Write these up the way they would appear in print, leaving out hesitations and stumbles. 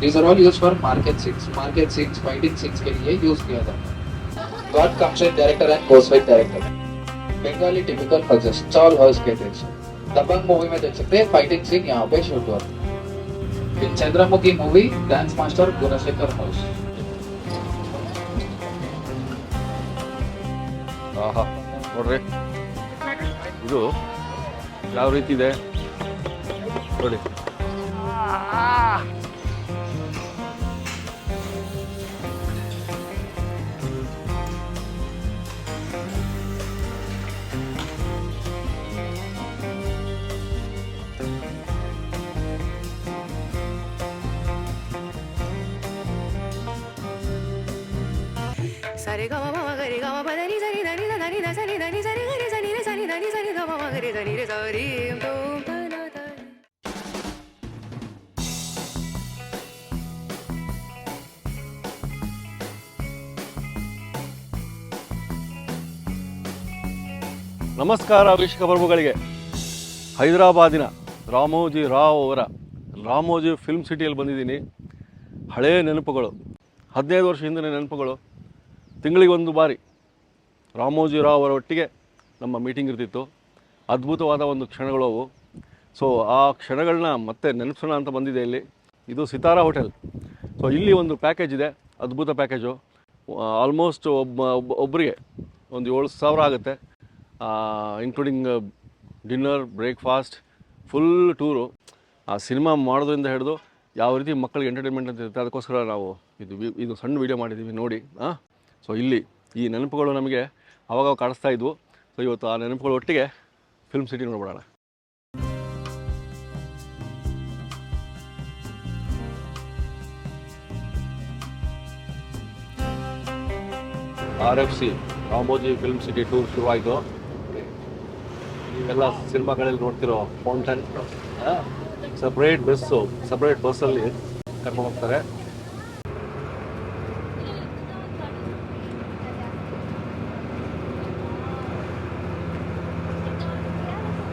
These are all used for market scenes, fighting scenes के लिए use किया जाता है. God comes with director and goes with director. Bengali typical houses, चाल house कहते हैं. दबंग मूवी में देख सकते हैं फाइटिंग सीन यहाँ पे शूट हुआ. In Chandramukhi movie dance master Gunashekar house. ಆಹಾ ನೋಡ್ರಿ ಇದು ಯಾವ ರೀತಿ ಇದೆ ನೋಡಿ. Sare gama mama gari gama pada ni sari dani dani da sari dani sari gari sani re sani dani sari gama mama gari dani re sari tum ta na ta. ನಮಸ್ಕಾರ ವೀಕ್ಷಕ ಪ್ರಭುಗಳಿಗೆ. ಹೈದರಾಬಾದಿನ ರಾಮೋಜಿ ರಾವ್ ಅವರ ರಾಮೋಜಿ ಫಿಲ್ಮ್ ಸಿಟಿಯಲ್ಲಿ ಬಂದಿದ್ದೀನಿ. ಹಳೆಯ ನೆನಪುಗಳು, 15 ವರ್ಷ ಹಿಂದಿನ ನೆನಪುಗಳು. ತಿಂಗಳಿಗೆ ಒಂದು ಬಾರಿ ರಾಮೋಜಿ ರಾವ್ ಅವರ ಒಟ್ಟಿಗೆ ನಮ್ಮ ಮೀಟಿಂಗ್ ಇರ್ತಿತ್ತು. ಅದ್ಭುತವಾದ ಒಂದು ಕ್ಷಣಗಳು ಅವು. ಸೊ ಆ ಕ್ಷಣಗಳನ್ನ ಮತ್ತೆ ನೆನಪಿಸೋಣ ಅಂತ ಬಂದಿದೆ ಇಲ್ಲಿ. ಇದು ಸಿತಾರಾ ಹೋಟೆಲ್. ಸೊ ಇಲ್ಲಿ ಒಂದು ಪ್ಯಾಕೇಜ್ ಇದೆ, ಅದ್ಭುತ ಪ್ಯಾಕೇಜು. ಆಲ್ಮೋಸ್ಟ್ ಒಬ್ಬರಿಗೆ ಒಂದು 7,000 ಆಗುತ್ತೆ, including dinner, breakfast, full tour. ಆ ಸಿನಿಮಾ ಮಾಡೋದ್ರಿಂದ ಹಿಡಿದು ಯಾವ ರೀತಿ ಮಕ್ಕಳಿಗೆ ಎಂಟರ್ಟೈನ್ಮೆಂಟ್ ಅಂತ ಇರುತ್ತೆ, ಅದಕ್ಕೋಸ್ಕರ ನಾವು ಇದು ಸಣ್ಣ ವೀಡಿಯೋ ಮಾಡಿದ್ದೀವಿ ನೋಡಿ. ಸೊ ಇಲ್ಲಿ ಈ ನೆನಪುಗಳು ನಮಗೆ ಅವಾಗ ಕಾಣಿಸ್ತಾ ಇದ್ವು. ಸೊ ಇವತ್ತು ಆ ನೆನಪುಗಳ ಒಟ್ಟಿಗೆ ಫಿಲ್ಮ್ ಸಿಟಿ ನೋಡ್ಬಿಡೋಣ. RFC Ramoji film city tour ಶುರುವಾಯಿತು. ನೀವೆಲ್ಲ ಸಿನಿಮಾಗಳಲ್ಲಿ ನೋಡ್ತಿರೋ ಫೌಂಟನ್, ಸಪ್ರೇಟ್ ಬಸ್ಸಲ್ಲಿ ಕರ್ಕೊಂಡು ಹೋಗ್ತಾರೆ.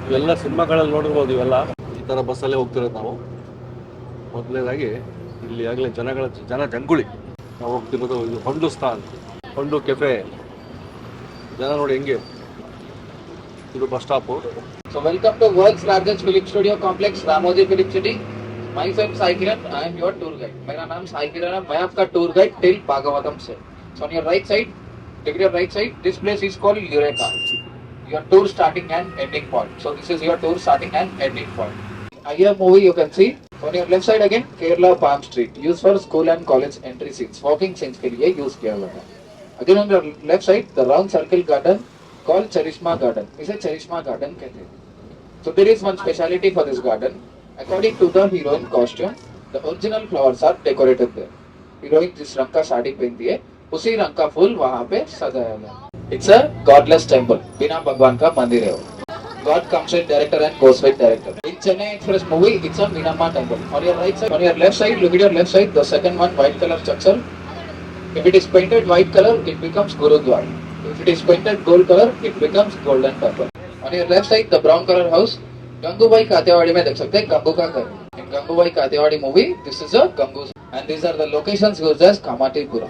ಇವೆಲ್ಲ ಸಿನಿಮಾಗಳಲ್ಲಿ ನೋಡಿರ್ಬೋದು. ಇವೆಲ್ಲ ಈ ಥರ ಬಸ್ಸಲ್ಲೇ ಹೋಗ್ತಿರೋದು ನಾವು. ಮೊದಲನೇದಾಗಿ ಇಲ್ಲಿ ಆಗಲೇ ಜಂಗುಳಿ ನಾವು ಹೋಗ್ತಿರೋದು. ಇದು ಹೊಂಡು ಕೆಫೆ. ಜನ ನೋಡಿ ಹೆಂಗೆ. ಇದು bus stop. So welcome to world's largest film studio complex, Ramoji Film City. Myself Sai Kiran, I am your tour guide. मेरा नाम साई किरण है. मैं आपका टूर गाइड टिल भागवतम से. So on your right side, take your right side. This place is called Eureka. Your tour starting and ending point. So this is your tour starting and ending point. Here movie you can see. On your left side again, Kerala Palm Street, used for school and college entry scenes, walking scenes के लिए use किया जाता है. Again on your left side, the round circle garden called Charishma Garden. इसे Charishma Garden कहते हैं. So there is one speciality for this garden. According to the heroine costume, the original flowers are decorated there. Heroine जिस रंग का साड़ी पहनती है, उसी रंग का फूल वहाँ पे सजाया गया. It's a godless temple. बिना भगवान का मंदिर है वो. God comes with director and goes with director. In Chennai Express movie, it's a Meenamma temple. On your right side, on your left side, look at your left side, the second one, white color structure. If it is painted white color, it becomes Gurudwara. If it is painted gold color, it becomes golden temple. On your left side, the brown color house, Gangubai Kathiawadi में देख सकते हैं गंगू का घर. In Gangubai Kathiawadi movie, this is a Gangu, and these are the locations used as Kamatipura.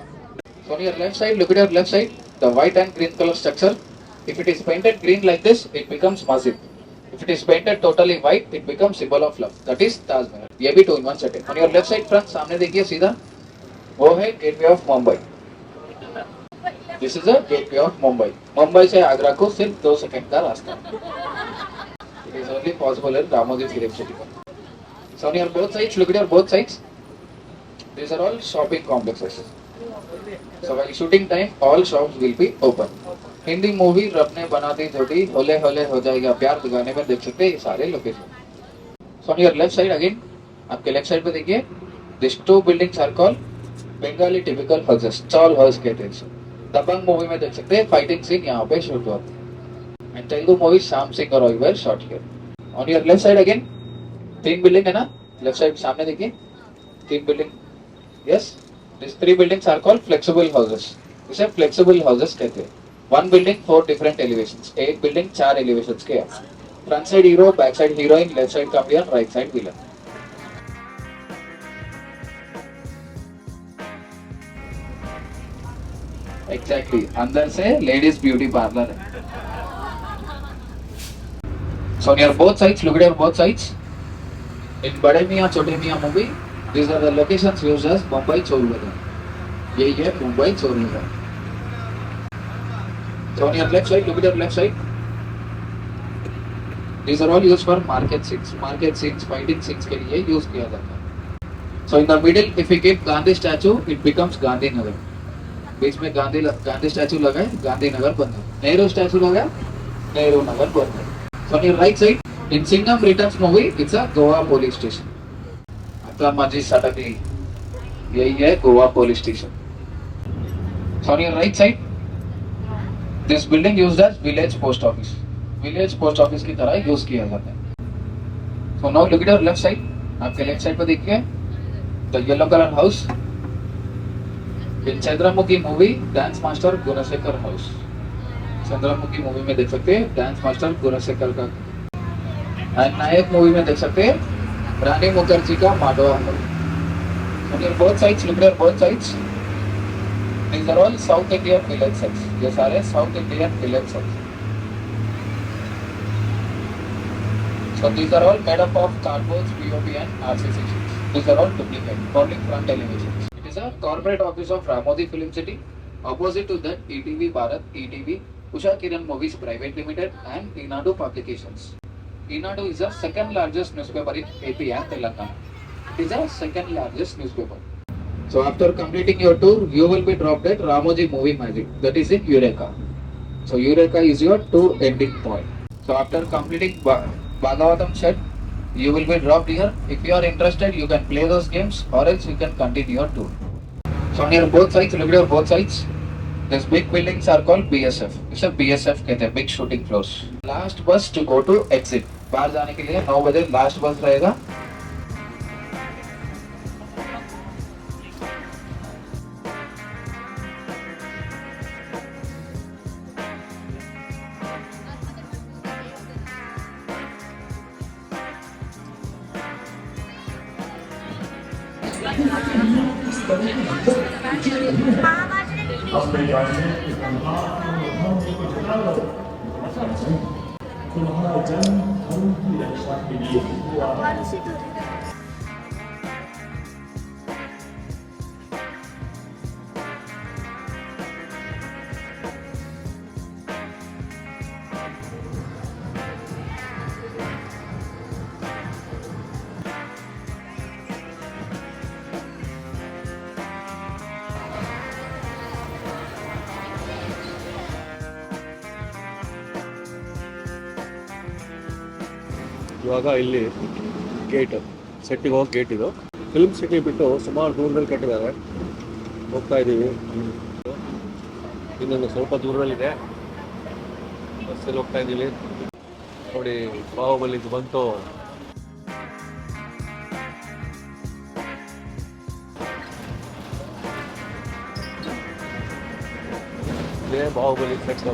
So on your left side, look at your left side, the white and green color structure. If it is painted green like this, it becomes masjid. If it is painted totally white, it becomes symbol of love. That is Taj Mahal. ये भी 2-in-1 set है. On your left side front, सामने देखिए सीधा, वो है gateway of Mumbai. This is a gateway of Mumbai. Mumbai से आगरा को सिर्फ 2 सेकंड का रास्ता. It is only possible in Ramoji Film City. So on your both sides, look at your both sides. These are all shopping complexes. So while shooting time, all shops will be open. Hindi movie रब ने बना दी जोड़ी, होले होले हो जाएगा प्यार दिखाने में देख सकते हैं ये सारे location. So on your left side again, आपके लेफ्ट साइड पे देखिए, these 2 buildings are called Bengali typical houses. चाल हाउस कहते हैं. दबंग मूवी में देख सकते हैं फाइटिंग सीन यहाँ पे शूट हुआ था. एंड तेलुगु मूवी श्याम सिंह और Roy shot here. On your left side again 3 building है ना, लेफ्ट साइड सामने देखिए 3 building. Yes, this 3 buildings are called flexible houses. इसे फ्लेक्सिबल हाउसेस कहते हैं. 1 बिल्डिंग 4 डिफरेंट एलिवेशंस. एक बिल्डिंग 4 एलिवेशंस के हैं. Front side hero, back side heroine, left side comedian, right side villain. Exactly अंदर से लेडीज ब्यूटी पार्लर है. So on your both sides, look at your both sides. In बड़े मियाँ छोटे मियाँ movie, these are the locations used as Mumbai चोर बाजार. यही है मुंबई चोर बाजार. So on your left side, look at your left side. These are all used for market scenes, fighting scenes के लिए use किया जाता है. So in the middle, if we keep Gandhi statue, it becomes Gandhi Nagar. बीच में Gandhi statue लगा है, गांधी नगर बन गया. नेहरू स्टैचू लगा है, नेहरू नगर बन गया. So on your right side, in Singham Returns movie, it's a Goa police station. आपका मस्जिद सटकली, यही है Goa police station. So on your right side, this building used as village post office. Village post office की तरह use किया जाता है. So now look at your left side. आपके लेफ्ट साइड पर देखिए, the yellow color house. In Chandramukhi movie, dance master Gunashekar house. Chandramukhi movie में देख सकते हैं डांस मास्टर गुणशेखर का. एंड नायक मूवी में देख सकते हैं रानी मुखर्जी का माडवा house. On your both sides, look at your both sides. These are all South Indian village sets. ये सारे South Indian village sets. So these are all made up of cardboards, POP and RCC sheets. These are all duplicate, only front elevations. It is a corporate office of Ramoji Film City. Opposite to that, ETV Bharat, ETV, Usha Kiran Movies Private Limited and Inadu Publications. Inadu is the second largest newspaper in AP and Telangana. It is the second largest newspaper. So after completing your tour, you will be dropped at Ramoji Movie Magic. That is in Eureka. So Eureka is your tour ending point. So after completing Bhagavatam set, you will be dropped here. If you are interested, you can play those games or else you can continue your tour. So on your both sides, look at your both sides. These big buildings are called BSF. It's a BSF कहते हैं, big shooting floors. Last bus to go to exit. बाहर जाने के लिए 9 बजे last bus रहेगा. ಇವಾಗ ಇಲ್ಲಿ ಗೇಟ್, ಸೆಟ್ಟಿಗೆ ಹೋಗಿ ಗೇಟ್ ಇದು. ಫಿಲ್ಮ್ ಸಿಟಿ ಬಿಟ್ಟು ಸುಮಾರು ದೂರದಲ್ಲಿ ಕಟ್ಟಿದ್ದಾರೆ. ಹೋಗ್ತಾ ಇದ್ದೀವಿ. ಇನ್ನೊಂದು ಸ್ವಲ್ಪ ದೂರದಲ್ಲಿದೆ, ಬಸ್ಸಲ್ಲಿ ಹೋಗ್ತಾ ಇದ್ದೀವಿ. ನೋಡಿ ಬಾಹುಬಲಿದು ಬಂತು. ಇದೇ ಬಾಹುಬಲಿ ಸೆಟ್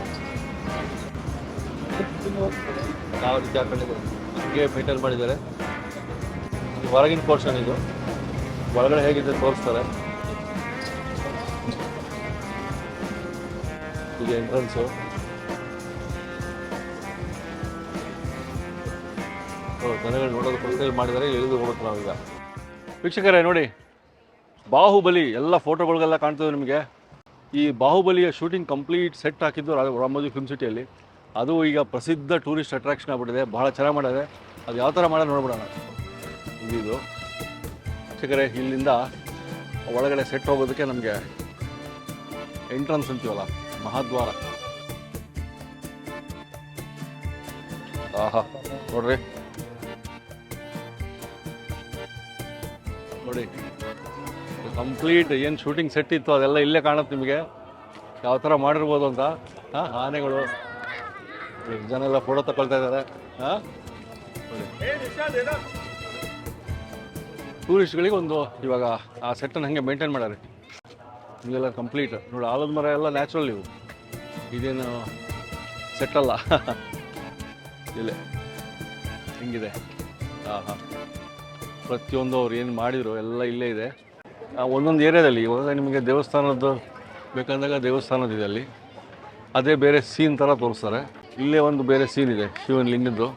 ಯಾವ ರೀತಿ ಹಾಕೊಂಡಿದ್ದಾರೆ, ಹೀಗೆ ಮೇಂಟೈನ್ ಮಾಡಿದ್ದಾರೆ. ಹೊರಗಿನ ಪೋರ್ಷನ್ ಇದು, ಒಳಗಡೆ ಹೇಗಿದೆ ತೋರಿಸ್ತಾರೆ. ಇದು ಎಂಟ್ರೆನ್ಸು. ಜನಗಳು ನೋಡೋದಕ್ಕೋಸ್ಕರ ಮಾಡಿದ್ದಾರೆ. ಇಳಿದು ಹೋಗ್ಬೇಕು ನಾವೀಗ. ವೀಕ್ಷಕರೇ ನೋಡಿ, ಬಾಹುಬಲಿ ಎಲ್ಲ ಫೋಟೋಗಳಿಗೆಲ್ಲ ಕಾಣ್ತದೆ ನಿಮಗೆ. ಈ ಬಾಹುಬಲಿಯ ಶೂಟಿಂಗ್ ಕಂಪ್ಲೀಟ್ ಸೆಟ್ ಹಾಕಿದ್ದು ರಾಮೋಜಿ ಫಿಲ್ಮ್ ಸಿಟಿಯಲ್ಲಿ. ಅದು ಈಗ ಪ್ರಸಿದ್ಧ ಟೂರಿಸ್ಟ್ ಅಟ್ರಾಕ್ಷನ್ ಆಗಿಬಿಟ್ಟಿದೆ. ಭಾಳ ಚೆನ್ನಾಗಿ ಮಾಡಿದೆ. ಅದು ಯಾವ ಥರ ಮಾಡೋದು ನೋಡ್ಬಿಡೋಣ. ಇದು ವೀಕ್ಷಕರೇ, ಇಲ್ಲಿಂದ ಒಳಗಡೆ ಸೆಟ್ ಹೋಗೋದಕ್ಕೆ ನಮಗೆ ಎಂಟ್ರನ್ಸ್ ಅಂತೀವಲ್ಲ, ಮಹಾದ್ವಾರ. ಆಹಾ ನೋಡ್ರಿ, ನೋಡಿ ಕಂಪ್ಲೀಟ್ ಏನು ಶೂಟಿಂಗ್ ಸೆಟ್ ಇತ್ತು ಅದೆಲ್ಲ ಇಲ್ಲೇ ಕಾಣುತ್ತೆ ನಿಮಗೆ, ಯಾವ ಥರ ಮಾಡಿರ್ಬೋದು ಅಂತ. ಆನೆಗಳು, ಜನ ಎಲ್ಲ ಫೋಟೋ ತಗೊಳ್ತಾ ಇದ್ದಾರೆ. ಟೂರಿಸ್ಟ್ಗಳಿಗೆ ಒಂದು ಇವಾಗ ಆ ಸೆಟ್ಟನ್ನು ಹಾಗೆ ಮೇಂಟೈನ್ ಮಾಡ್ಯಾರೆ. ಇಲ್ಲೆಲ್ಲ ಕಂಪ್ಲೀಟ್ ನೋಡಿ, ಆಲದ ಮರ ಎಲ್ಲ ನ್ಯಾಚುರಲ್ ಇವು, ಇದೇನು ಸೆಟ್ಟಲ್ಲ. ಇಲ್ಲೇ ಹಿಂಗಿದೆ. ಹಾಂ, ಪ್ರತಿಯೊಂದು ಅವ್ರು ಏನು ಮಾಡಿದ್ರು ಎಲ್ಲ ಇಲ್ಲೇ ಇದೆ. ಒಂದೊಂದು ಏರಿಯಾದಲ್ಲಿ ಇವಾಗ ನಿಮಗೆ ದೇವಸ್ಥಾನದ್ದು ಬೇಕಂದಾಗ ದೇವಸ್ಥಾನದಿದೆ ಅಲ್ಲಿ, ಅದೇ ಬೇರೆ ಸೀನ್ ಥರ ತೋರಿಸ್ತಾರೆ. ಇಲ್ಲೇ ಒಂದು ಬೇರೆ ಸೀನ್ ಇದೆ ಶಿವನ ಲಿಂಗದ್ದು.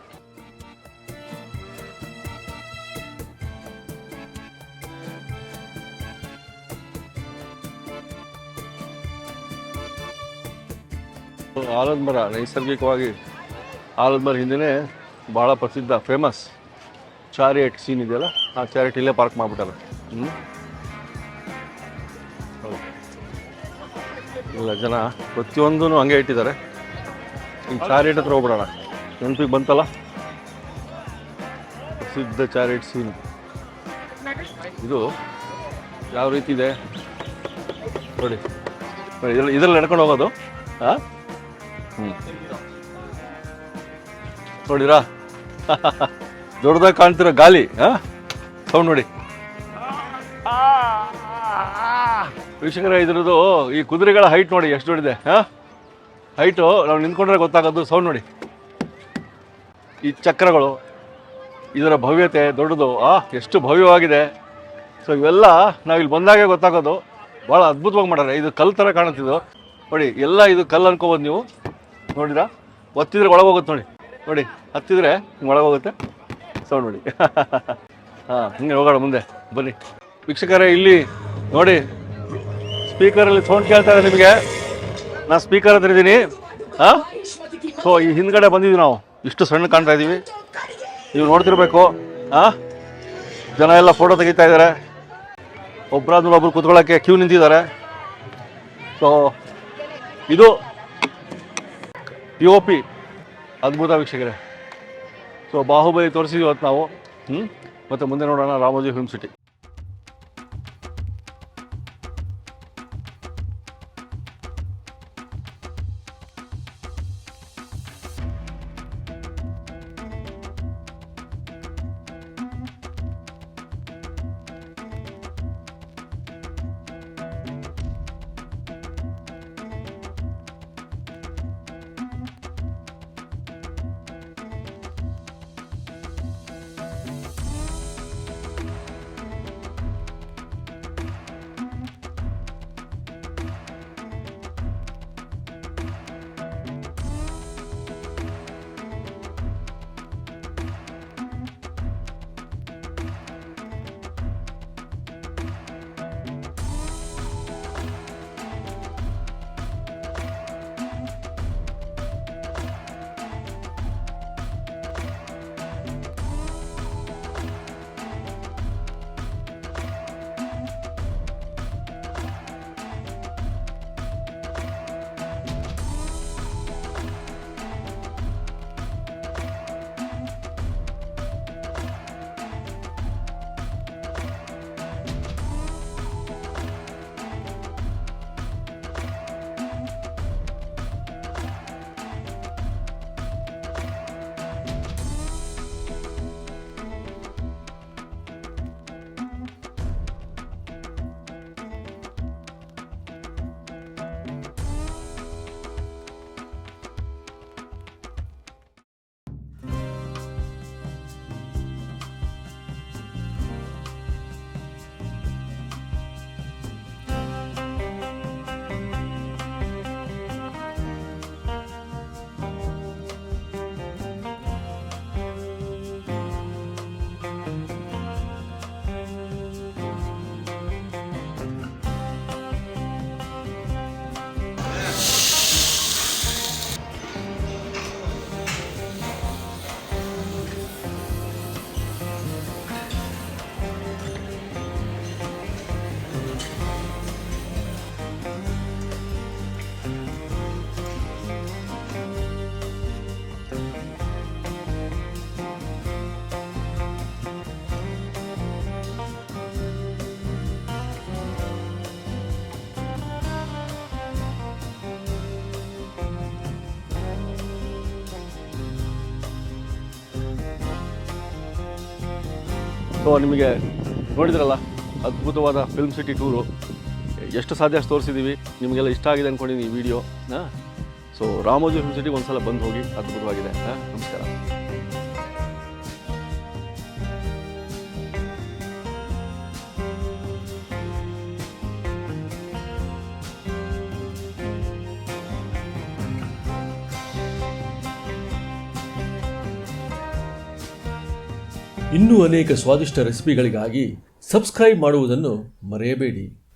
ಆಲದ ಮರ, ನೈಸರ್ಗಿಕವಾಗಿ ಆಲದ ಮರ ಹಿಂದೆನೇ ಭಾಳ ಪ್ರಸಿದ್ಧ ಫೇಮಸ್ ಚಾರಿಯಟ್ ಸೀನ್ ಇದೆಯಲ್ಲ, ಆ ಚಾರಿಯಟ್ ಇಲ್ಲೇ ಪಾರ್ಕ್ ಮಾಡಿಬಿಟ್ಟಾರೆ. ಇಲ್ಲ ಜನ ಪ್ರತಿಯೊಂದೂ ಹಂಗೆ ಇಟ್ಟಿದ್ದಾರೆ. ಈ ಚಾರಿಯಟ್ ಹತ್ರ ಹೋಗ್ಬಿಡೋಣ, ನೆನಪಿಗೆ ಬಂತಲ್ಲ ಪ್ರಸಿದ್ಧ ಚಾರಿಯಟ್ ಸೀನ್. ಇದು ಯಾವ ರೀತಿ ಇದೆ ನೋಡಿ, ಇದರಲ್ಲಿ ನಡ್ಕೊಂಡು ಹೋಗೋದು. ಹಾಂ ನೋಡಿರಾ ದೊಡ್ಡದಾಗಿ ಕಾಣ್ತಿರೋ ಗಾಲಿ. ಸೌಂಡ್ ನೋಡಿ ವೀಕ್ಷಕರೇ, ಇದ್ರದ್ದು ಈ ಕುದುರೆಗಳ ಹೈಟ್ ನೋಡಿ ಎಷ್ಟು ದೊಡ್ಡಿದೆ. ಹೈಟು ನಾವು ನಿಂತ್ಕೊಂಡ್ರೆ ಗೊತ್ತಾಗೋದು. ಸೌಂಡ್ ನೋಡಿ, ಈ ಚಕ್ರಗಳು, ಇದರ ಭವ್ಯತೆ ದೊಡ್ಡದು. ಎಷ್ಟು ಭವ್ಯವಾಗಿದೆ. ಸೊ ಇವೆಲ್ಲ ನಾವಿಲ್ಲಿ ಬಂದಾಗೆ ಗೊತ್ತಾಗೋದು. ಭಾಳ ಅದ್ಭುತವಾಗಿ ಮಾಡ್ಯಾರೆ. ಇದು ಕಲ್ಲು ಥರ ಕಾಣುತ್ತಿದ್ದು ನೋಡಿ, ಎಲ್ಲ ಇದು ಕಲ್ಲು ಅನ್ಕೋಬೋದು ನೀವು. ನೋಡಿರಾ, ಒತ್ತಿದ್ರೆ ಒಳಗೋಗುತ್ತೆ ನೋಡಿ. ನೋಡಿ ಹತ್ತಿದ್ರೆ ಹಿಂಗೆ ಒಳಗೋಗುತ್ತೆ. ಸೌಂಡ್ ನೋಡಿ. ಹಿಂಗೆ ಹೋಗೋಣ ಮುಂದೆ ಬನ್ನಿ ವೀಕ್ಷಕರೇ. ಇಲ್ಲಿ ನೋಡಿ ಸ್ಪೀಕರಲ್ಲಿ ಸೌಂಡ್ ಕೇಳ್ತಾ ಇದೆ ನಿಮಗೆ. ನಾನು ಸ್ಪೀಕರ್ ಹತ್ರ ಇದ್ದೀನಿ. ಸೊ ಈ ಹಿಂದ್ಗಡೆ ಬಂದಿದ್ದೀವಿ ನಾವು, ಇಷ್ಟು ಸಣ್ಣ ಕಾಣ್ತಾ ಇದ್ದೀವಿ. ನೀವು ನೋಡ್ತಿರ್ಬೇಕು. ಜನ ಎಲ್ಲ ಫೋಟೋ ತೆಗಿತಾ ಇದ್ದಾರೆ. ಒಬ್ಬರಾದ್ಮೇಲೆ ಒಬ್ರು ಕೂತ್ಕೊಳ್ಳೋಕ್ಕೆ ಕ್ಯೂ ನಿಂತಿದ್ದಾರೆ. ಸೊ ಇದು POP ಅದ್ಭುತ ವೀಕ್ಷಕರೇ. ಸೊ ಬಾಹುಬಲಿ ತೋರಿಸಿದ್ವಿ ಇವತ್ತು ನಾವು. ಮತ್ತು ಮುಂದೆ ನೋಡೋಣ ರಾಮೋಜಿ ಫಿಲ್ಮ್ ಸಿಟಿ. ಸೊ ನಿಮಗೆ ನೋಡಿದ್ರಲ್ಲ ಅದ್ಭುತವಾದ ಫಿಲ್ಮ್ ಸಿಟಿ ಟೂರು ಎಷ್ಟು ಸಾಧ್ಯ ಅಷ್ಟು ತೋರಿಸಿದ್ದೀವಿ. ನಿಮಗೆಲ್ಲ ಇಷ್ಟ ಆಗಿದೆ ಅಂದ್ಕೊಂಡಿದ್ದೀನಿ ಈ ವಿಡಿಯೋ. ಸೊ ರಾಮೋಜಿ ಫಿಲ್ಮ್ ಸಿಟಿಗೆ ಒಂದು ಸಲ ಬಂದು ಹೋಗಿ, ಅದ್ಭುತವಾಗಿದೆ. ನಮಸ್ಕಾರ. ಇನ್ನೂ ಅನೇಕ ಸ್ವಾದಿಷ್ಟ ರೆಸಿಪಿಗಳಿಗಾಗಿ ಸಬ್ಸ್ಕ್ರೈಬ್ ಮಾಡುವುದನ್ನು ಮರೆಯಬೇಡಿ.